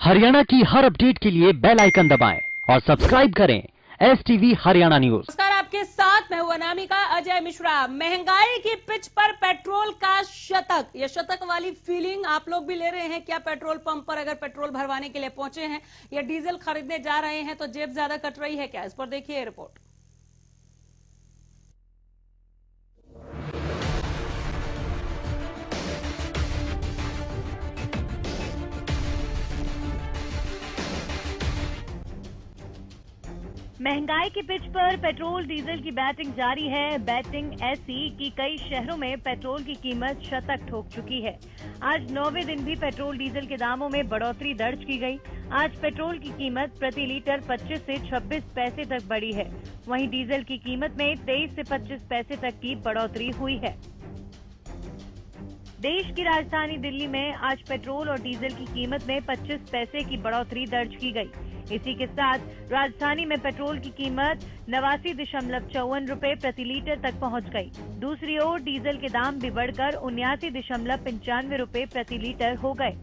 हरियाणा की हर अपडेट के लिए बेल आइकन दबाएं और सब्सक्राइब करें STV हरियाणा न्यूज। नमस्कार, आपके साथ मैं हूं अनामिका। अजय मिश्रा। महंगाई की पिच पर पेट्रोल का शतक, ये शतक वाली फीलिंग आप लोग भी ले रहे हैं क्या? पेट्रोल पंप पर अगर पेट्रोल भरवाने के लिए पहुंचे हैं या डीजल खरीदने जा रहे हैं तो जेब ज्यादा कट रही है क्या? इस पर देखिए रिपोर्ट। महंगाई की पिच पर पेट्रोल डीजल की बैटिंग जारी है। बैटिंग ऐसी कि कई शहरों में पेट्रोल की कीमत शतक ठोक चुकी है। आज 9वें दिन भी पेट्रोल डीजल के दामों में बढ़ोतरी दर्ज की गई। आज पेट्रोल की कीमत प्रति लीटर 25 से 26 पैसे तक बढ़ी है। वहीं डीजल की कीमत में 23 से 25 पैसे तक की बढ़ोतरी हुई है। देश की राजधानी दिल्ली में आज पेट्रोल और डीजल की कीमत में 25 पैसे की बढ़ोतरी दर्ज की गई। इसी के साथ राजधानी में पेट्रोल की कीमत 89.54 रुपए प्रति लीटर तक पहुंच गई। दूसरी ओर डीजल के दाम भी बढ़कर 79.95 रुपए प्रति लीटर हो गए।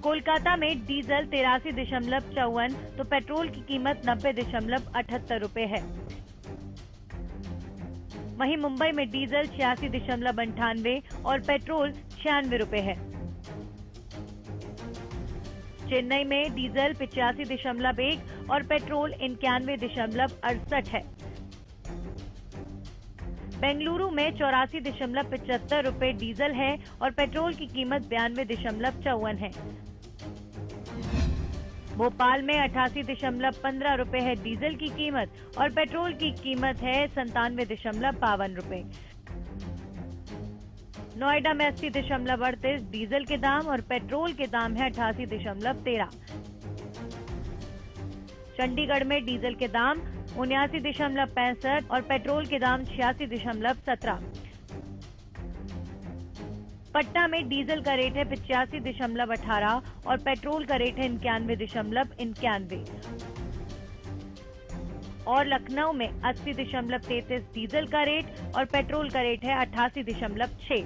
कोलकाता में डीजल 83.54 तो पेट्रोल की कीमत 90.78 रुपए है। वहीं मुंबई में डीजल 86.98 और पेट्रोल 96 रुपए है। चेन्नई में डीजल 85.1 और पेट्रोल 91.68 है। बेंगलुरु में 84.75 रुपए डीजल है और पेट्रोल की कीमत 92.54 है। भोपाल में 88.15 रुपए है डीजल की कीमत और पेट्रोल की कीमत है 97.52 रुपए। नोएडा में 80.38 डीजल के दाम और पेट्रोल के दाम है 88.13। चंडीगढ़ में डीजल के दाम 79.65 और पेट्रोल के दाम 86.17। पटना में डीजल का रेट है 85.18 और पेट्रोल का रेट है 91.91 और लखनऊ में 80.33 डीजल का रेट और पेट्रोल का रेट है 88.6।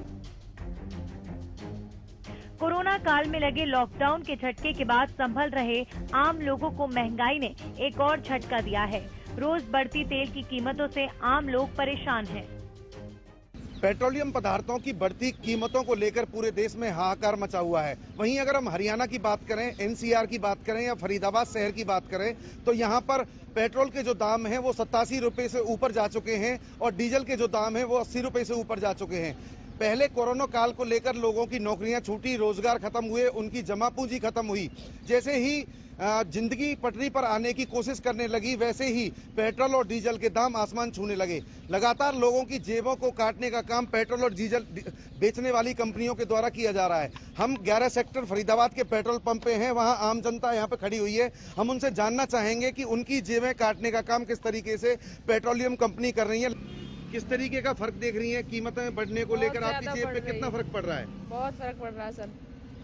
कोरोना काल में लगे लॉकडाउन के झटके के बाद संभल रहे आम लोगों को महंगाई ने एक और झटका दिया है। रोज बढ़ती तेल की कीमतों से आम लोग परेशान हैं। पेट्रोलियम पदार्थों की बढ़ती कीमतों को लेकर पूरे देश में हाहाकार मचा हुआ है। वहीं अगर हम हरियाणा की बात करें, NCR की बात करें या फरीदाबाद शहर की बात करें तो यहाँ पर पेट्रोल के जो दाम हैं वो 87 रुपए से ऊपर जा चुके हैं और डीजल के जो दाम हैं वो 80 रुपए से ऊपर जा चुके हैं। पहले कोरोना काल को लेकर लोगों की नौकरियां छूटी, रोजगार खत्म हुए, उनकी जमा पूंजी खत्म हुई। जैसे ही जिंदगी पटरी पर आने की कोशिश करने लगी वैसे ही पेट्रोल और डीजल के दाम आसमान छूने लगे। लगातार लोगों की जेबों को काटने का काम पेट्रोल और डीजल बेचने वाली कंपनियों के द्वारा किया जा रहा है। हम 11 सेक्टर फरीदाबाद के पेट्रोल पंप पे हैं, वहां आम जनता यहाँ पे खड़ी हुई है। हम उनसे जानना चाहेंगे कि उनकी जेबें काटने का काम किस तरीके से पेट्रोलियम कंपनी कर रही है। किस तरीके का फर्क देख रही है कीमतें बढ़ने को लेकर? आपकी जेब पे कितना फर्क पड़ रहा है? बहुत फर्क पड़ रहा है सर।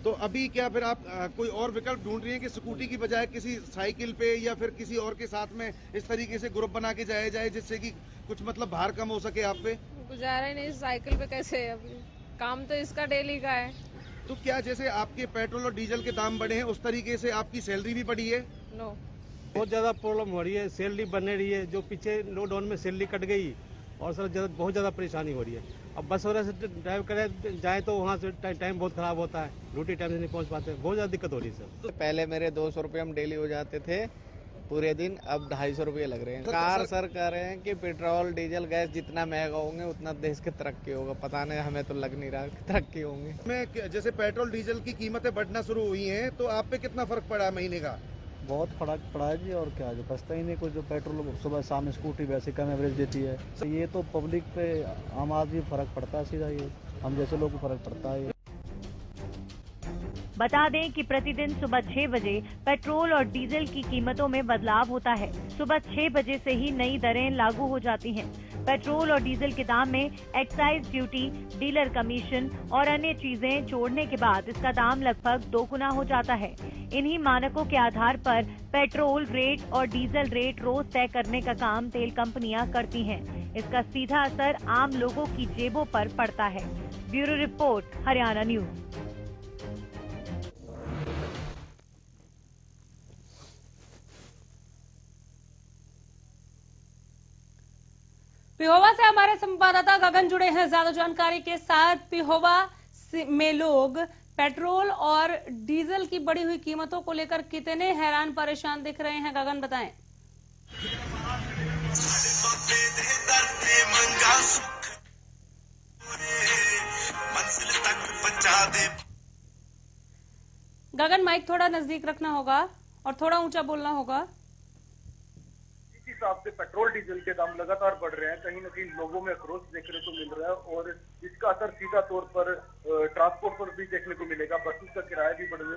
तो अभी क्या फिर आप कोई और विकल्प ढूंढ रही हैं कि स्कूटी की बजाय किसी साइकिल पे या फिर किसी और के साथ में इस तरीके से ग्रुप बना के जाया जाए जिससे कि कुछ मतलब भार कम हो सके आप पे? गुजारा ही नहीं, साइकिल पे कैसे? अभी काम तो इसका डेली का है। तो क्या जैसे आपके पेट्रोल और डीजल के दाम बढ़े हैं उस तरीके से आपकी सैलरी भी बढ़ी है? नो, बहुत ज्यादा प्रॉब्लम हो रही है। सैलरी बनने रही है, जो पीछे लॉकडाउन में सैलरी कट गई और सर बहुत ज़्यादा परेशानी हो रही है। अब बस वगैरह से ड्राइव करें जाए तो वहाँ से टाइम बहुत ख़राब होता है, ड्यूटी टाइम से नहीं पहुँच पाते, बहुत ज़्यादा दिक्कत हो रही है सर। पहले मेरे 200 रुपये हम डेली हो जाते थे पूरे दिन, अब 250 रुपये लग रहे हैं। सरकार सर कह रहे हैं कि पेट्रोल डीजल गैस जितना महंगा होंगे उतना देश की तरक्की होगा। पता नहीं, हमें तो लग नहीं रहा तरक्की होंगी। मैं जैसे पेट्रोल डीजल की कीमतें बढ़ना शुरू हुई हैं तो आप पे कितना फर्क पड़ा है महीने का? बहुत फर्क पड़ा है जी, और क्या, जो बचता ही नहीं कुछ। जो पेट्रोल सुबह शाम स्कूटी वैसे कम एवरेज देती है, तो ये तो पब्लिक पे आम आदमी फर्क पड़ता है सीधा, ये हम जैसे लोग को फर्क पड़ता है। बता दें कि प्रतिदिन सुबह 6 बजे पेट्रोल और डीजल की कीमतों में बदलाव होता है। सुबह 6 बजे से ही नई दरें लागू हो जाती हैं। पेट्रोल और डीजल के दाम में एक्साइज ड्यूटी, डीलर कमीशन और अन्य चीजें जोड़ने के बाद इसका दाम लगभग 2 गुना हो जाता है। इन्हीं मानकों के आधार पर पेट्रोल रेट और डीजल रेट रोज तय करने का काम तेल कंपनियां करती हैं। इसका सीधा असर आम लोगों की जेबों पर पड़ता है। Bureau report, Haryana news. Pehowa से हमारे संवाददाता गगन जुड़े हैं ज्यादा जानकारी के साथ। पिहोवा में लोग पेट्रोल और डीजल की बढ़ी हुई कीमतों को लेकर कितने हैरान परेशान दिख रहे हैं, गगन बताएं। गगन, माइक थोड़ा नजदीक रखना होगा और थोड़ा ऊंचा बोलना होगा। इस हिसाब से पेट्रोल डीजल के दाम लगातार बढ़ रहे हैं, कहीं न कहीं लोगों में आक्रोश देखने को मिल रहा है और इसका असर सीधा तौर पर ट्रांसपोर्ट पर भी देखने को मिलेगा। बसेस का किराया भी बढ़ने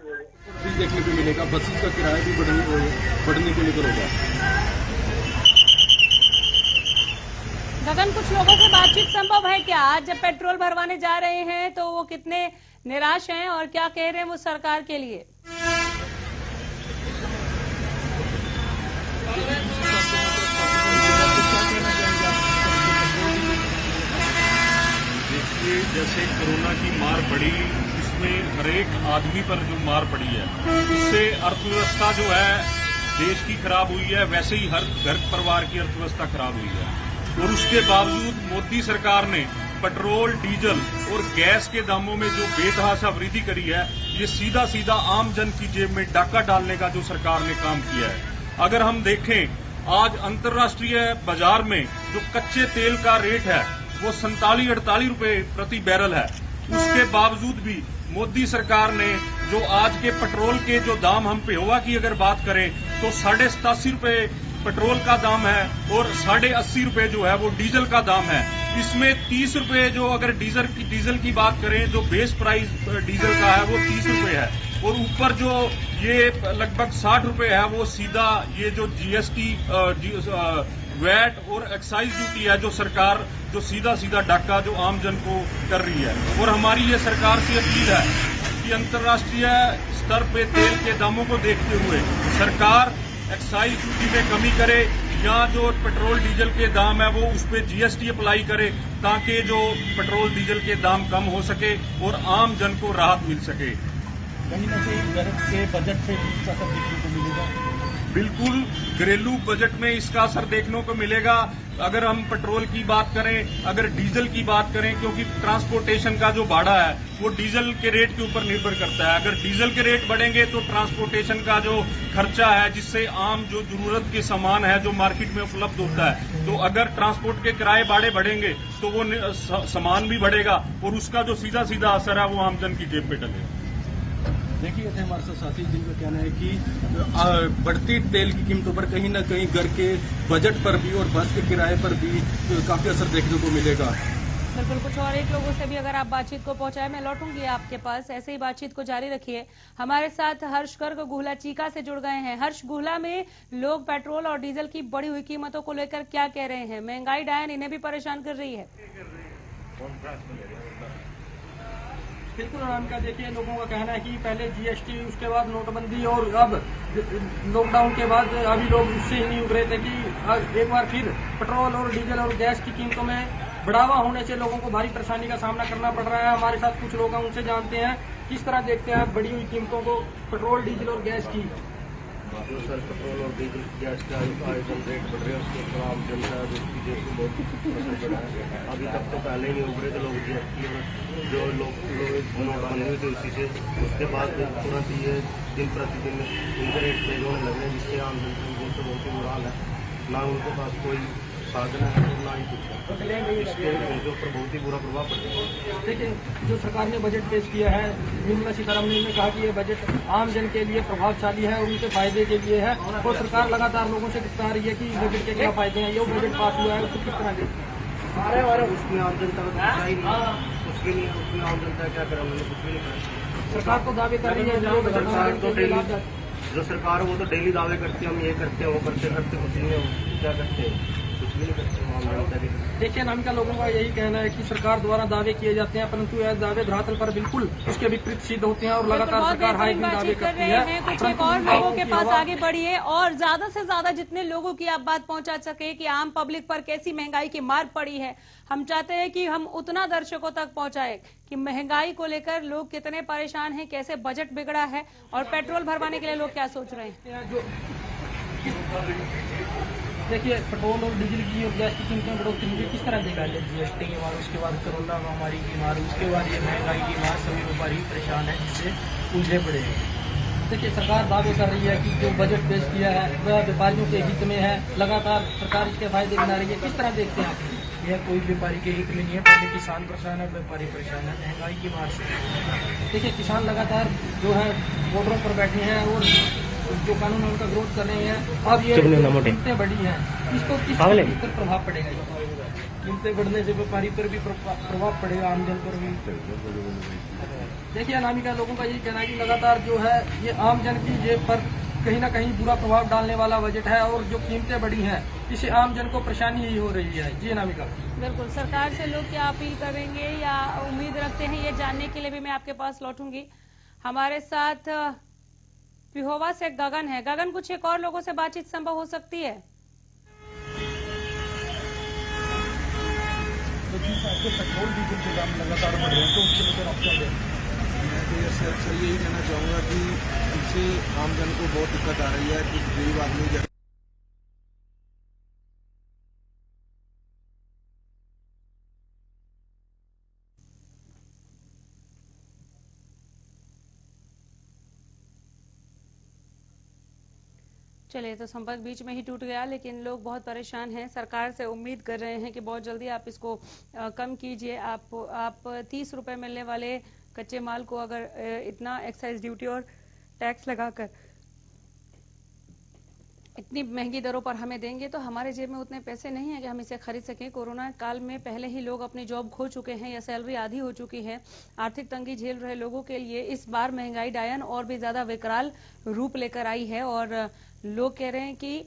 को लेकर होगा। गगन, कुछ लोगों से बातचीत संभव है क्या? आज जब पेट्रोल भरवाने जा रहे हैं तो वो कितने निराश हैं और क्या कह रहे हैं वो सरकार के लिए? देखिए, जैसे कोरोना की मार पड़ी, इसमें हर एक आदमी पर जो मार पड़ी है, इससे अर्थव्यवस्था जो है देश की खराब हुई है, वैसे ही हर घर परिवार की अर्थव्यवस्था खराब हुई है। और उसके बावजूद मोदी सरकार ने पेट्रोल, डीजल और गैस के दामों में जो बेतहाशा वृद्धि करी है, ये सीधा सीधा आम जन की जेब में डाका डालने का जो सरकार ने काम किया है। अगर हम देखें, आज अंतर्राष्ट्रीय बाजार में जो कच्चे तेल का रेट है वो 47-48 रुपए प्रति बैरल है। उसके बावजूद भी मोदी सरकार ने जो आज के पेट्रोल के जो दाम, हम पिहोवा की अगर बात करें तो 87.5 रुपए पेट्रोल का दाम है और 80.5 रुपए जो है वो डीजल का दाम है। इसमें 30 रुपए जो अगर डीजल की बात करें, जो बेस प्राइस डीजल का है वो 30 रुपए है और ऊपर जो ये लगभग 60 रुपए है वो सीधा ये जो जीएसटी, वैट और एक्साइज ड्यूटी है जो सरकार जो सीधा डाका जो आम जन को कर रही है। और हमारी ये सरकार से अपील है कि अंतर्राष्ट्रीय स्तर पे तेल के दामों को देखते हुए सरकार एक्साइज ड्यूटी में कमी करे या जो पेट्रोल डीजल के दाम है वो उस पर जीएसटी अप्लाई करे, ताकि जो पेट्रोल डीजल के दाम कम हो सके और आम जन को राहत मिल सके। कहीं न कहीं घर के बजट से इसका असर देखने को मिलेगा। बिल्कुल, घरेलू बजट में इसका असर देखने को मिलेगा। अगर हम पेट्रोल की बात करें, अगर डीजल की बात करें, क्योंकि ट्रांसपोर्टेशन का जो भाड़ा है वो डीजल के रेट के ऊपर निर्भर करता है। अगर डीजल के रेट बढ़ेंगे तो ट्रांसपोर्टेशन का जो खर्चा है, जिससे आम जो जरूरत के सामान है जो मार्केट में उपलब्ध होता है, तो अगर ट्रांसपोर्ट के किराए भाड़े बढ़ेंगे तो वो सामान भी बढ़ेगा और उसका जो सीधा असर है वो आमजन की जेब पे डलेगा। देखिए, हमारे साथ साथी जिनका कहना है कि बढ़ती तेल की कीमतों पर कहीं न कहीं घर के बजट पर भी और बस के किराए पर भी काफी असर देखने को मिलेगा। बिल्कुल, कुछ और एक लोगों से भी अगर आप बातचीत को पहुंचाए, मैं लौटूंगी आपके पास, ऐसे ही बातचीत को जारी रखिए। हमारे साथ हर्ष गर्ग गुहला चीका से जुड़ गए हैं। हर्ष, गुहला में लोग पेट्रोल और डीजल की बढ़ी हुई कीमतों को लेकर क्या कह रहे हैं? महंगाई डायन इन्हें भी परेशान कर रही है। बिल्कुल अनामिका, देखिए, लोगों का कहना है कि पहले जीएसटी, उसके बाद नोटबंदी और अब लॉकडाउन के बाद अभी लोग उससे ही नहीं उभरे थे कि एक बार फिर पेट्रोल और डीजल और गैस की कीमतों में बढ़ावा होने से लोगों को भारी परेशानी का सामना करना पड़ रहा है। हमारे साथ कुछ लोग हैं, उनसे जानते हैं किस तरह देखते हैं बढ़ी हुई कीमतों को, पेट्रोल, डीजल और गैस की। जो सर पेट्रोल और डीजल गैस का आयोजन रेट बढ़ रहे हैं, उसके खिलाफ जनता उसकी देश को बहुत असर पड़ा है। अभी तक तो पहले ही नहीं उभरे थे लोग जीएसटी और जो लोग नोटबंदी हुई थी उसी से, उसके बाद तुरंत ये दिन प्रतिदिन इनके रेट तेज होने लगे, जिससे आम जनता को बहुत ही बुरा हाल है। ना उनके पास कोई साधन है और ना ही कुछ है, इसके उनके ऊपर बहुत ही बुरा प्रभाव पड़ेगा। देखिए, जो सरकार ने बजट पेश किया है, निर्मला सीतारमण ने कहा कि ये बजट आम जन के लिए प्रभावशाली है और उनके फायदे के लिए है, और सरकार लगातार लोगों से बता रही है कि बजट के क्या फायदे हैं। ये बजट पास हुआ है, उसको किस तरह देखते हैं? उसमें आम जनता को कुछ ही नहीं, कुछ भी नहीं, उसमें आम जनता क्या करें, उन्होंने कुछ भी नहीं करा। सरकार तो दावे कर रही है, जो सरकार वो तो डेली दावे करती है, हम ये करते हैं वो करते कुछ नहीं है, क्या करते हैं, कुछ भी नहीं करते। देखिए, अनामिका, लोगों का यही कहना है कि सरकार द्वारा दावे किए जाते हैं, परंतु यह दावे धरातल पर बिल्कुल उसके विपरीत सिद्ध होते हैं और लगातार सरकार हाई दावे करती है। कुछ एक और लोगों के पास आगे बढ़िए और ज्यादा से ज्यादा जितने लोगों की आप बात पहुंचा सके कि आम पब्लिक पर कैसी महंगाई की मार पड़ी है, हम चाहते हैं कि हम उतना दर्शकों तक पहुंचाए कि महंगाई को लेकर लोग कितने परेशान हैं, कैसे बजट बिगड़ा है और पेट्रोल भरवाने के लिए लोग क्या सोच रहे हैं। देखिए पेट्रोल और डीजल की और गैस की कीमतों में बढ़ोतरी हुई, किस तरह देखा है? जीएसटी की मार, उसके बाद कोरोना महामारी की मार, उसके बाद ये महंगाई की मार, सभी व्यापारी परेशान है, जिससे उलझे पड़े हैं। देखिए सरकार दावे कर रही है कि जो बजट पेश किया है वह व्यापारियों के हित में है, लगातार सरकार इसके फायदे गिना रही है। किस तरह देखते हैं आप? यह कोई व्यापारी के हित में नहीं है। पहले किसान परेशान है, व्यापारी परेशान है महंगाई की मार से। देखिए किसान लगातार जो है बॉर्डरों पर बैठे हैं और जो कानून है उनका विरोध कर रहे हैं। अब ये कीमतें बढ़ी हैं, इसको किस पर प्रभाव पड़ेगा? कीमतें बढ़ने से व्यापारी पर भी प्रभाव पड़ेगा, आमजन पर भी। देखिए अनामिका लोगों का ये कहना है कि लगातार जो है ये आमजन की जेब पर कहीं ना कहीं बुरा प्रभाव डालने वाला बजट है और जो कीमतें बढ़ी हैं इससे आमजन को परेशानी ही हो रही है। जी अनामिका। बिल्कुल, सरकार से लोग क्या अपील करेंगे या उम्मीद रखते हैं, ये जानने के लिए भी मैं आपके पास लौटूंगी। हमारे साथ पिहोवा से गगन है। गगन, कुछ एक और लोगों से बातचीत संभव हो सकती है? पेट्रोल डीजल के दाम लगातार बढ़ रहे हैं तो उसके लेकर आप क्या कहें? मैं तो अक्सर यही कहना चाहूँगा कि इससे आमजन को बहुत दिक्कत आ रही है। कुछ गरीब आदमी चलिए, तो संपर्क बीच में ही टूट गया, लेकिन लोग बहुत परेशान हैं। सरकार से उम्मीद कर रहे हैं कि बहुत जल्दी आप इसको कम कीजिए। आप 30 रुपए मिलने वाले कच्चे माल को अगर इतना एक्साइज ड्यूटी और टैक्स लगाकर इतनी महंगी दरों पर हमें देंगे तो हमारे जेब में उतने पैसे नहीं है कि हम इसे खरीद सकें। कोरोना काल में पहले ही लोग अपनी जॉब खो चुके हैं या सैलरी आधी हो चुकी है। आर्थिक तंगी झेल रहे लोगों के लिए इस बार महंगाई डायन और भी ज्यादा विकराल रूप लेकर आई है और लोग कह रहे हैं कि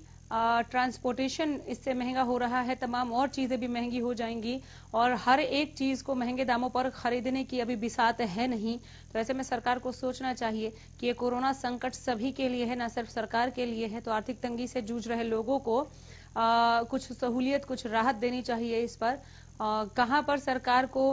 ट्रांसपोर्टेशन इससे महंगा हो रहा है, तमाम और चीजें भी महंगी हो जाएंगी और हर एक चीज को महंगे दामों पर खरीदने की अभी बिसात है नहीं। तो ऐसे में सरकार को सोचना चाहिए कि ये कोरोना संकट सभी के लिए है, ना सिर्फ सरकार के लिए है। तो आर्थिक तंगी से जूझ रहे लोगों को कुछ सहूलियत, कुछ राहत देनी चाहिए। इस पर कहां पर सरकार को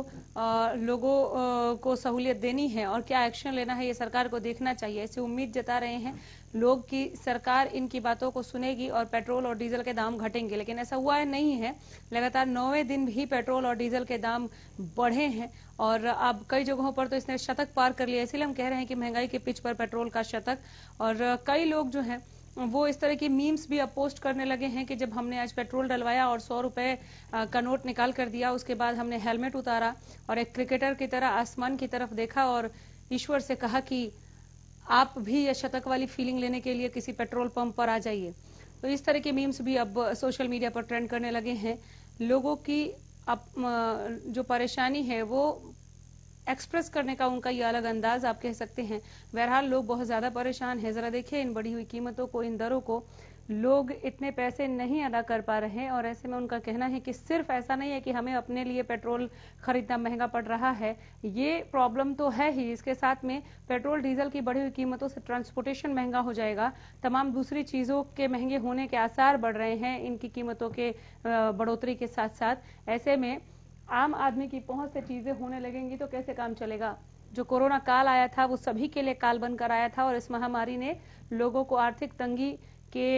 लोगों को सहूलियत देनी है और क्या एक्शन लेना है, ये सरकार को देखना चाहिए। ऐसी उम्मीद जता रहे हैं लोग कि सरकार इनकी बातों को सुनेगी और पेट्रोल और डीजल के दाम घटेंगे, लेकिन ऐसा हुआ है नहीं है। लगातार 9वें दिन भी पेट्रोल और डीजल के दाम बढ़े हैं और अब कई जगहों पर तो इसने शतक पार कर लिया। इसलिए हम कह रहे हैं कि महंगाई के पिच पर पेट्रोल का शतक। और कई लोग जो हैं वो इस तरह की मीम्स भी अब पोस्ट करने लगे हैं कि जब हमने आज पेट्रोल डलवाया और 100 रुपए का नोट निकाल कर दिया, उसके बाद हमने हेलमेट उतारा और एक क्रिकेटर की तरह आसमान की तरफ देखा और ईश्वर से कहा कि आप भी ये शतक वाली फीलिंग लेने के लिए किसी पेट्रोल पंप पर आ जाइए। तो इस तरह के मीम्स भी अब सोशल मीडिया पर ट्रेंड करने लगे हैं। लोगों की अब जो परेशानी है वो एक्सप्रेस करने का उनका ये अलग अंदाज आप कह सकते हैं। बहरहाल लोग बहुत ज्यादा परेशान हैं। जरा देखिए इन बढ़ी हुई कीमतों को, इन दरों को। लोग इतने पैसे नहीं अदा कर पा रहे हैं और ऐसे में उनका कहना है कि सिर्फ ऐसा नहीं है कि हमें अपने लिए पेट्रोल खरीदना महंगा पड़ रहा है, ये प्रॉब्लम तो है ही, इसके साथ में पेट्रोल डीजल की बढ़ी हुई कीमतों से ट्रांसपोर्टेशन महंगा हो जाएगा, तमाम दूसरी चीजों के महंगे होने के आसार बढ़ रहे हैं इनकी कीमतों के बढ़ोतरी के साथ साथ। ऐसे में आम आदमी की पहुंच से चीजें होने लगेंगी तो कैसे काम चलेगा। जो कोरोना काल आया था वो सभी के लिए काल बनकर आया था और इस महामारी ने लोगों को आर्थिक तंगी के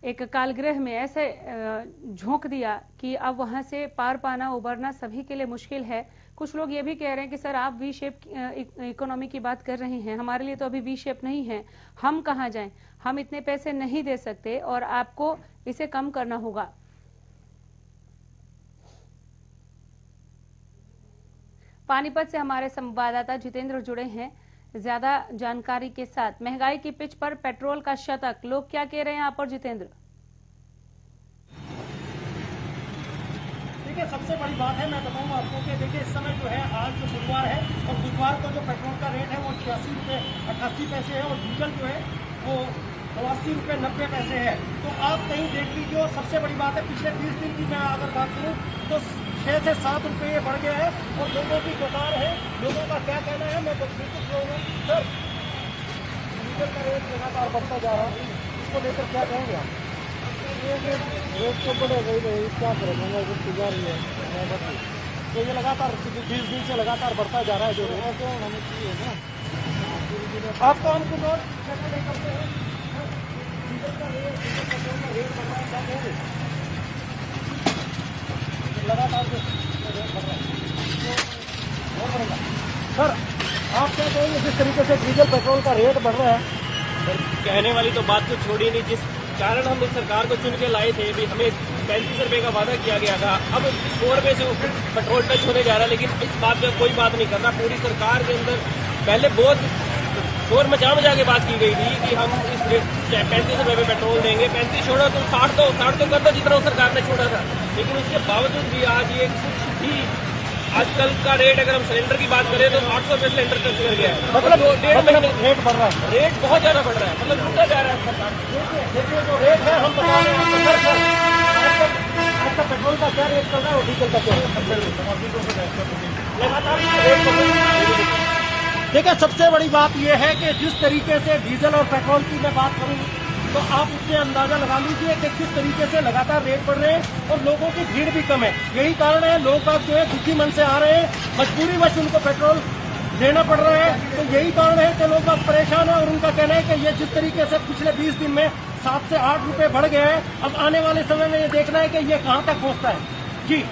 एक कालगृह में ऐसे झोंक दिया कि अब वहां से पार पाना, उबरना सभी के लिए मुश्किल है। कुछ लोग ये भी कह रहे हैं कि सर आप वी शेप इकोनॉमी की बात कर रहे हैं, हमारे लिए तो अभी वी शेप नहीं है, हम कहां जाएं, हम इतने पैसे नहीं दे सकते और आपको इसे कम करना होगा। पानीपत से हमारे संवाददाता जितेंद्र जुड़े हैं ज्यादा जानकारी के साथ। महंगाई की पिच पर पेट्रोल का शतक, लोग क्या कह रहे हैं आप और जितेंद्र? देखिए सबसे बड़ी बात है, मैं बताऊंगा आपको कि देखिए इस समय जो है आज जो बुधवार है और बुधवार को जो पेट्रोल का रेट है वो 86 रुपये 88 पैसे है और डीजल जो है वो 80 रुपये 90 पैसे है। तो आप कहीं देख लीजिए। और सबसे बड़ी बात है पिछले 30 दिन की मैं अगर बात करूँ तो 6 से 7 रुपये ये बढ़ गया है और लोगों की दुकान है। लोगों का क्या कहना है, मैं बिल्कुल कहूँगा सर डीजल का रेट लगातार बढ़ता जा रहा है, इसको लेकर क्या कहेंगे आप? रेट तो बढ़ेगा ही नहीं, क्या करेंगे, बढ़ती जा रही है। तो ये लगातार 20 दिन से लगातार बढ़ता जा रहा है जो रेट होना चाहिए ना। आपको हम कुछ और नहीं करते हैं। सर आप क्या कहेंगे जिस तरीके से डीजल पेट्रोल का रेट बढ़ रहा है? कहने वाली तो बात तो छोड़ी नहीं, जिस कारण हम इस सरकार को चुन के लाए थे भी हमें 35 रुपए का वादा किया गया था, अब 100 रुपए से पेट्रोल टच होने जा रहा है, लेकिन इस बात पे कोई बात नहीं कर रहा। पूरी सरकार के अंदर पहले बहुत शोर मचा के बात की गई थी कि हम इस 35 रुपए पे पेट्रोल देंगे, 35 छोड़ा तो 60 तो कर दो जितना सरकार ने छोड़ा था, लेकिन उसके बावजूद भी आज ये कुछ भी आजकल का रेट अगर हम सिलेंडर की बात करें तो 800 रुपए सिलेंडर टच कर गया है। मतलब डेढ़ महीने रेट बढ़ रहा है, रेट बहुत ज्यादा बढ़ रहा है, मतलब लूटा जा रहा है सरकार। देखिए जो रेट है हम बता रहे हैं आपका पेट्रोल का क्या रेट चल रहा है और डीजल का क्या लगातार रेट बढ़ रहा है। देखिए सबसे बड़ी बात यह है कि जिस तरीके से डीजल और पेट्रोल की मैं बात करूं तो आप इससे अंदाजा लगा लीजिए कि किस तरीके से लगातार रेट बढ़ रहे हैं और लोगों की भीड़ भी कम है। यही कारण है लोग आप जो है दुखी मन से आ रहे हैं, मजबूरीवश उनको पेट्रोल देना पड़ रहा है, तो यही कारण है कि लोग आप परेशान हैं और उनका कहना है कि ये जिस तरीके से पिछले 20 दिन में 7 से 8 रुपए बढ़ गए हैं, अब आने वाले समय में ये देखना है कि ये कहां तक पहुंचता है। जी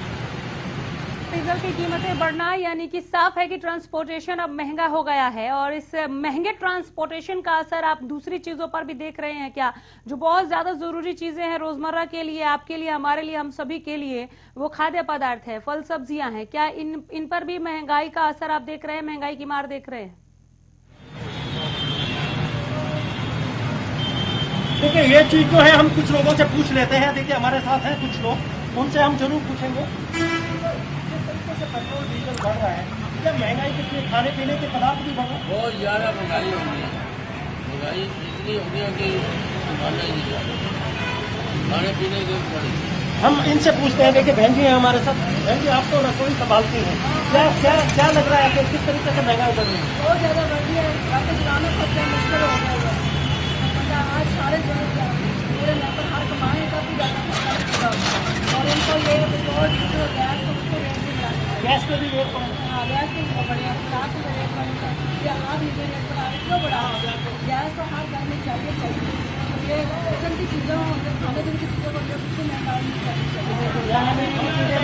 डीजल की कीमतें बढ़ना यानी कि साफ है कि ट्रांसपोर्टेशन अब महंगा हो गया है और इस महंगे ट्रांसपोर्टेशन का असर आप दूसरी चीजों पर भी देख रहे हैं क्या? जो बहुत ज्यादा जरूरी चीजें हैं रोजमर्रा के लिए, आपके लिए, हमारे लिए, हम सभी के लिए, वो खाद्य पदार्थ है, फल सब्जियां हैं, क्या इन पर भी महंगाई का असर आप देख रहे हैं, महंगाई की मार देख रहे हैं? देखिए ये चीज जो है हम कुछ लोगों से पूछ लेते हैं। देखिए हमारे साथ हैं कुछ लोग, उनसे हम जरूर पूछेंगे। पेट्रोल डीजल बढ़ रहा है, क्या महंगाई कितनी, खाने पीने के पदार्थ भी बढ़ रहे हैं? बहुत ज्यादा महंगाई हो गई है, महंगाई इतनी हो गई है कि खाना ही नहीं जाता, खाने पीने की पड़ेगी। हम इनसे पूछते हैं। देखिए बहन जी हैं हमारे साथ। बहन जी आप तो रसोई संभालती हैं, क्या क्या क्या लग रहा है आपको, किस तरीके से महंगाई बढ़ रही है? बहुत ज्यादा बढ़ गई है, घर पे चलाना खर्चा मुश्किल हो गया है। आज सारे पूरे लेकर हर कमाने का भी ज्यादा खर्चा और इनको ये पेट्रोल डीजल गैस तो उसको रेट भी बढ़ा, गैस पे भी रेट बढ़ा, गैस भी बढ़िया, प्लाट में रेट बढ़ा, ये आज मुझे रेट बढ़ा, क्यों बढ़ा हो गया? गैस तो हर घर में चाहिए। ये किचन की चीजों खाने पीने की चीजों पर उसकी महंगाई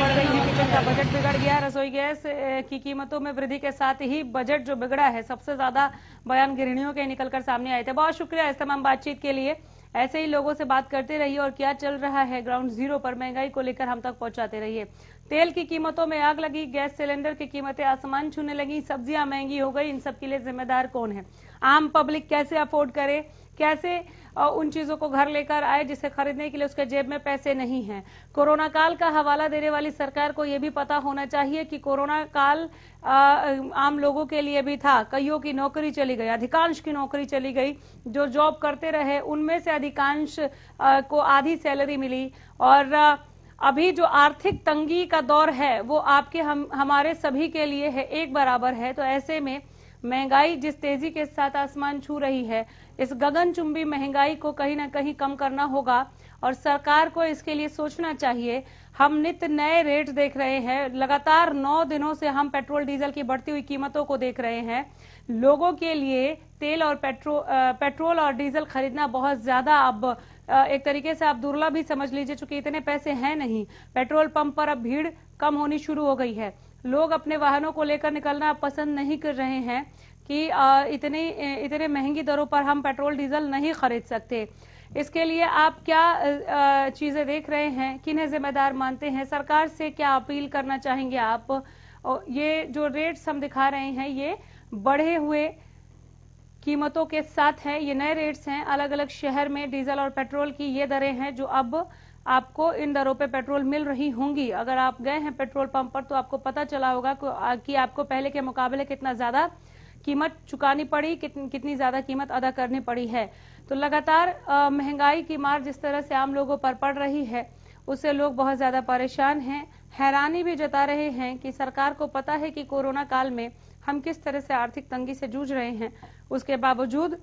बढ़ गई है, किचन का बजट बिगड़ गया। रसोई गैस की कीमतों में वृद्धि के साथ ही बजट जो बिगड़ा है, सबसे ज्यादा बयान गृहिणियों के निकलकर सामने आए थे। बहुत शुक्रिया इस तमाम बातचीत के लिए। ऐसे ही लोगों से बात करते रहिए और क्या चल रहा है ग्राउंड जीरो पर महंगाई को लेकर हम तक पहुंचाते रहिए। तेल की कीमतों में आग लगी, गैस सिलेंडर की कीमतें आसमान छूने लगी, सब्जियां महंगी हो गई, इन सब के लिए जिम्मेदार कौन है? आम पब्लिक कैसे अफोर्ड करे, कैसे उन चीजों को घर लेकर आए जिसे खरीदने के लिए उसके जेब में पैसे नहीं हैं? कोरोना काल का हवाला देने वाली सरकार को यह भी पता होना चाहिए कि कोरोना काल आम लोगों के लिए भी था। कईयों की नौकरी चली गई, अधिकांश की नौकरी चली गई। जो जॉब करते रहे उनमें से अधिकांश को आधी सैलरी मिली और अभी जो आर्थिक तंगी का दौर है वो आपके हमारे सभी के लिए है, एक बराबर है। तो ऐसे में महंगाई जिस तेजी के साथ आसमान छू रही है, इस गगनचुंबी महंगाई को कहीं ना कहीं कम करना होगा और सरकार को इसके लिए सोचना चाहिए। हम नित्य नए रेट देख रहे हैं, लगातार 9 दिनों से हम पेट्रोल डीजल की बढ़ती हुई कीमतों को देख रहे हैं। लोगों के लिए तेल और पेट्रोल और डीजल खरीदना बहुत ज्यादा अब एक तरीके से आप दुर्लभ ही समझ लीजिए, चूंकि इतने पैसे हैं नहीं। पेट्रोल पंप पर अब भीड़ कम होनी शुरू हो गई है, लोग अपने वाहनों को लेकर निकलना पसंद नहीं कर रहे हैं कि इतने महंगी दरों पर हम पेट्रोल डीजल नहीं खरीद सकते। इसके लिए आप क्या चीजें देख रहे हैं, किन्हें जिम्मेदार मानते हैं, सरकार से क्या अपील करना चाहेंगे आप? ये जो रेट्स हम दिखा रहे हैं ये बढ़े हुए कीमतों के साथ है, ये नए रेट्स हैं। अलग अलग शहर में डीजल और पेट्रोल की ये दरें हैं जो अब आपको इन दरों पे पेट्रोल मिल रही होंगी। अगर आप गए हैं पेट्रोल पंप पर तो आपको पता चला होगा कि आपको पहले के मुकाबले कितना ज्यादा कीमत चुकानी पड़ी, कितनी ज्यादा कीमत अदा करनी पड़ी है। तो लगातार महंगाई की मार जिस तरह से आम लोगों पर पड़ रही है उससे लोग बहुत ज्यादा परेशान हैं, हैरानी भी जता रहे हैं कि सरकार को पता है कि कोरोना काल में हम किस तरह से आर्थिक तंगी से जूझ रहे हैं, उसके बावजूद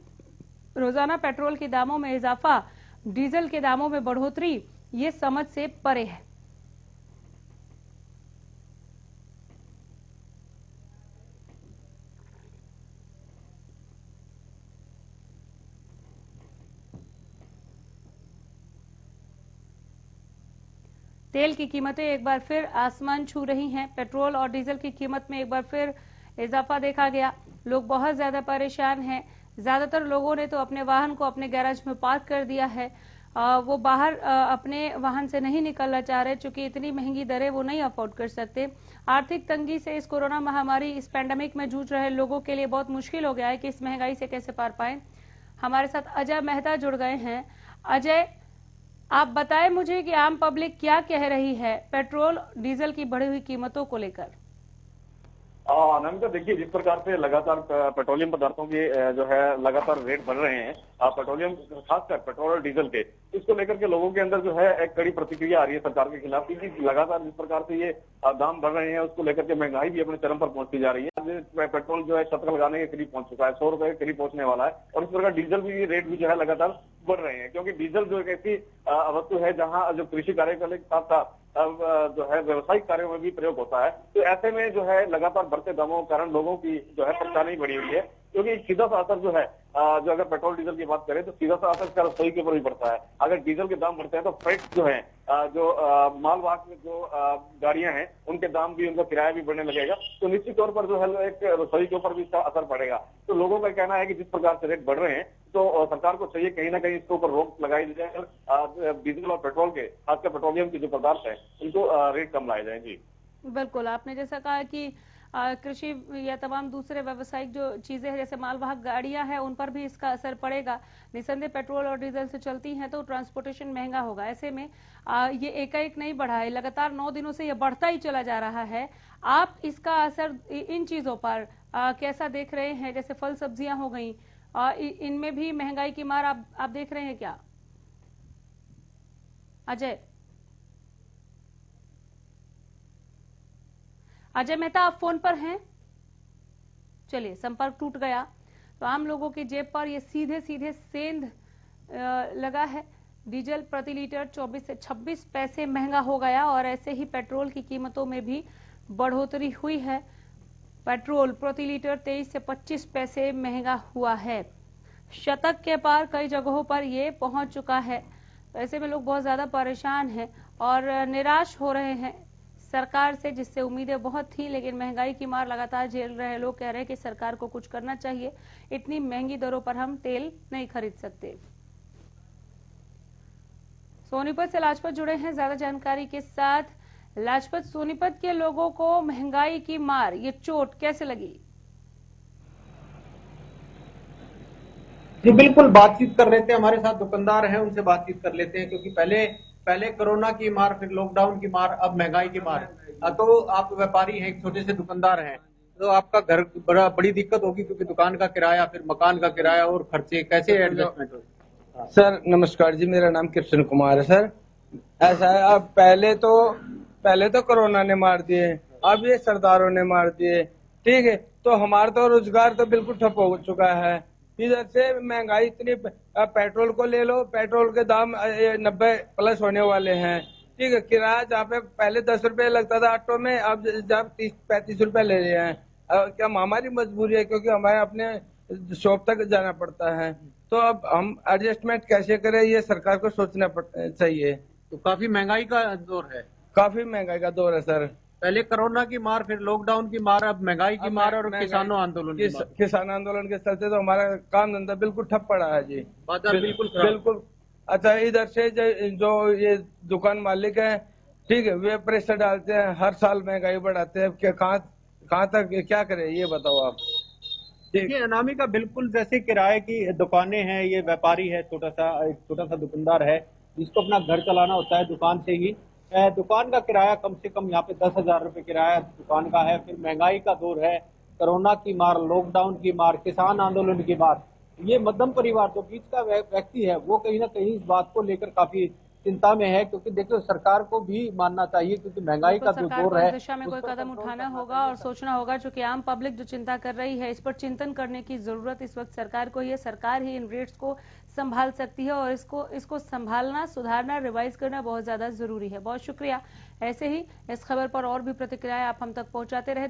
रोजाना पेट्रोल के दामों में इजाफा, डीजल के दामों में बढ़ोतरी, ये समझ से परे है। तेल की कीमतें एक बार फिर आसमान छू रही हैं। पेट्रोल और डीजल की कीमत में एक बार फिर इजाफा देखा गया। लोग बहुत ज्यादा परेशान हैं। ज्यादातर लोगों ने तो अपने वाहन को अपने गैराज में पार्क कर दिया है। वो बाहर अपने वाहन से नहीं निकलना चाह रहे, चूंकि इतनी महंगी दरें वो नहीं अफोर्ड कर सकते। आर्थिक तंगी से, इस कोरोना महामारी, इस पैंडेमिक में जूझ रहे लोगों के लिए बहुत मुश्किल हो गया है कि इस महंगाई से कैसे पार पाएं। हमारे साथ अजय मेहता जुड़ गए हैं। अजय, आप बताएं मुझे कि आम पब्लिक क्या कह रही है पेट्रोल डीजल की बढ़ी हुई कीमतों को लेकर। अनामिका, देखिए, जिस प्रकार से लगातार पेट्रोलियम पदार्थों के जो है लगातार रेट बढ़ रहे हैं, पेट्रोलियम खासकर पेट्रोल और डीजल के, इसको लेकर के लोगों के अंदर जो है एक कड़ी प्रतिक्रिया आ रही है सरकार के खिलाफ, क्योंकि लगातार जिस प्रकार से ये दाम बढ़ रहे हैं उसको लेकर के महंगाई भी अपने चरम पर पहुंचती जा रही है। पेट्रोल जो है शतक लगाने के करीब पहुंच चुका है, 100 रुपए के करीब पहुंचने वाला है। और इस प्रकार डीजल भी रेट भी जो है लगातार बढ़ रहे हैं, क्योंकि डीजल जो एक ऐसी वस्तु है जहाँ जो कृषि कार्य के साथ साथ जो है व्यवसायिक कार्यों में भी प्रयोग होता है। तो ऐसे में जो है लगातार बढ़ते दामों के कारण लोगों की जो है परेशानी बढ़ी हुई है, क्योंकि सीधा सा असर जो है जो अगर पेट्रोल डीजल की बात करें तो सीधा सा असर इसका रसोई के ऊपर भी पड़ता है। अगर डीजल के दाम बढ़ते हैं तो फ्रेट जो है जो मालवाहक जो गाड़ियां हैं उनके दाम भी, उनका किराया भी बढ़ने लगेगा, तो निश्चित तौर पर जो है एक रसोई के ऊपर भी इसका असर पड़ेगा। तो लोगों का कहना है कि जिस प्रकार से रेट बढ़ रहे हैं तो सरकार को चाहिए कहीं ना कहीं इसके ऊपर रोक लगाई जाए। डीजल और पेट्रोल के, खासकर पेट्रोलियम के जो पदार्थ है इनको रेट कम लाए जाए। जी बिल्कुल, आपने जैसा कहा कि कृषि या तमाम दूसरे व्यावसायिक जो चीजें हैं जैसे मालवाहक गाड़ियां हैं उन पर भी इसका असर पड़ेगा। निसंदेह पेट्रोल और डीजल से चलती हैं तो ट्रांसपोर्टेशन महंगा होगा। ऐसे में ये एकाएक नहीं बढ़ा है, लगातार 9 दिनों से ये बढ़ता ही चला जा रहा है। आप इसका असर इन चीजों पर कैसा देख रहे हैं? जैसे फल सब्जियां हो गई, इनमें भी महंगाई की मार आप देख रहे हैं क्या? अजय मेहता, आप फोन पर हैं? चलिए, संपर्क टूट गया। तो आम लोगों की जेब पर ये सीधे सीधे सेंध लगा है। डीजल प्रति लीटर 24 से 26 पैसे महंगा हो गया और ऐसे ही पेट्रोल की कीमतों में भी बढ़ोतरी हुई है। पेट्रोल प्रति लीटर 23 से 25 पैसे महंगा हुआ है। शतक के पार कई जगहों पर ये पहुंच चुका है। ऐसे में लोग बहुत ज्यादा परेशान हैं और निराश हो रहे हैं सरकार से, जिससे उम्मीदें बहुत थी, लेकिन महंगाई की मार लगातार झेल रहे लोग कह रहे हैं कि सरकार को कुछ करना चाहिए। इतनी महंगी दरों पर हम तेल नहीं खरीद सकते। सोनीपत से लाजपत जुड़े हैं ज्यादा जानकारी के साथ। लाजपत, सोनीपत के लोगों को महंगाई की मार, ये चोट कैसे लगी? जी बिल्कुल, बातचीत कर लेते हैं। हमारे साथ दुकानदार हैं, उनसे बातचीत कर लेते हैं, क्योंकि पहले कोरोना की मार, फिर लॉकडाउन की मार, अब महंगाई की मार। तो आप व्यापारी हैं, एक छोटे से दुकानदार हैं, तो आपका घर बड़ी दिक्कत होगी, क्योंकि दुकान का किराया, फिर मकान का किराया और खर्चे, कैसे एडजस्टमेंट हो? सर नमस्कार जी, मेरा नाम कृष्ण कुमार है। सर ऐसा है, अब पहले तो कोरोना ने मार दिए, अब ये सरदारों ने मार दिए, ठीक है। तो हमारा तो रोजगार तो बिल्कुल ठप हो चुका है। इधर से महंगाई इतनी, पेट्रोल को ले लो, पेट्रोल के दाम 90 प्लस होने वाले हैं, ठीक है। किराया जहाँ पे पहले 10 रुपए लगता था ऑटो में, अब जब 30-35 रुपए ले रहे हैं। क्या हमारी मजबूरी है, क्योंकि हमें अपने शॉप तक जाना पड़ता है। तो अब हम एडजस्टमेंट कैसे करें, ये सरकार को सोचना चाहिए। तो काफी महंगाई का दौर है। काफी महंगाई का दौर है सर। पहले कोरोना की मार, फिर लॉकडाउन की मार, अब महंगाई की मार और किसानों आंदोलन की मार। किसान आंदोलन के चलते तो हमारा काम धंधा बिल्कुल ठप पड़ा है जी। बाजार बिल्कुल। अच्छा, इधर से जो ये दुकान मालिक है, ठीक है, वे प्रेशर डालते हैं, हर साल महंगाई बढ़ाते हैं। कहाँ तक क्या करे, ये बताओ आप। देखिए अनामिका, बिल्कुल जैसे किराए की दुकानें हैं, ये व्यापारी है, छोटा सा दुकानदार है, जिसको अपना घर चलाना होता है दुकान से ही। दुकान का किराया कम से कम यहाँ पे 10,000 रुपए किराया दुकान का है। फिर महंगाई का दौर है, कोरोना की मार, लॉकडाउन की मार, किसान आंदोलन की मार। ये मध्यम परिवार जो बीच का व्यक्ति है, वो कहीं ना कहीं इस बात को लेकर काफी चिंता में है, क्योंकि देखो सरकार को भी मानना चाहिए, क्योंकि महंगाई का जो दौर है, इस दिशा में कोई कदम उठाना होगा और सोचना होगा। चूंकि आम पब्लिक जो चिंता कर रही है, इस पर चिंतन करने की जरूरत इस वक्त सरकार को ही है। सरकार ही इन रेट्स को संभाल सकती है और इसको संभालना, सुधारना, रिवाइज करना बहुत ज्यादा जरूरी है। बहुत शुक्रिया। ऐसे ही इस खबर पर और भी प्रतिक्रियाएं आप हम तक पहुंचाते रहे।